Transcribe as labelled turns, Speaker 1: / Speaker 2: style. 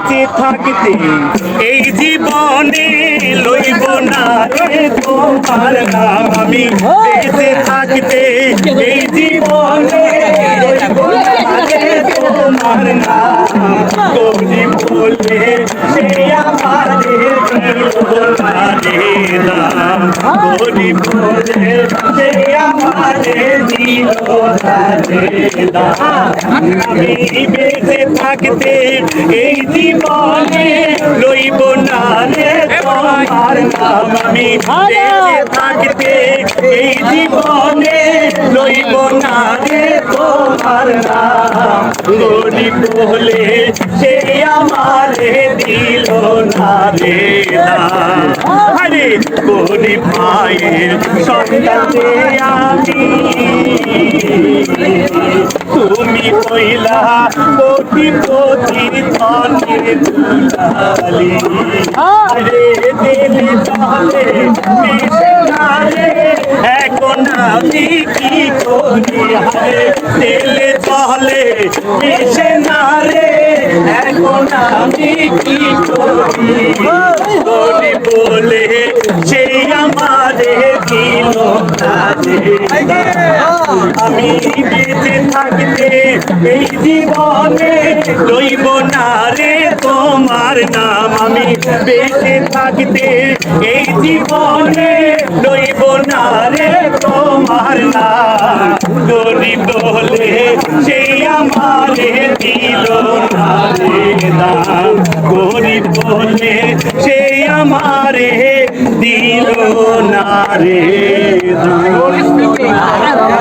Speaker 1: বেঁচে থাকতে এই জীবনে লইব না রে তোমার নাম আমি বেঁচে থাকতে এই জীবনে লইব না রে তোমার নাম গরিব বলে সে আমারে দিল না রে নাম গরিব বলে সে আমারে দিল না রে নাম আমি বেঁচে থাকতে এই জীবনে লইব না রে তোমার নাম আমি বেঁচে থাকতে এই জীবনে লইব না রে তোমার নাম গরিব বলে সে আমারে দিল না রে নাম আরে গরিব মায়ের সন্তানে আমি তুমি হইলা কোটিপতির ধনের দুলালি আরে দিলে তাহলে মিশে না রে এখন আমি কি করি আরে দিলে তাহলে মিশে না রে এখন আমি কি করি গরি বলে সেই আমারে দিল না রে আমি বেঁচে থাকতে এই জীবনে লইব না রে তোমার নাম আমি বেঁচে থাকতে এই জীবনে লইব না রে তোমার নাম গরিব বলে সেই আমারে দিল না রে নাম গরিব বলে সেই আমারে দিল না রে নাম।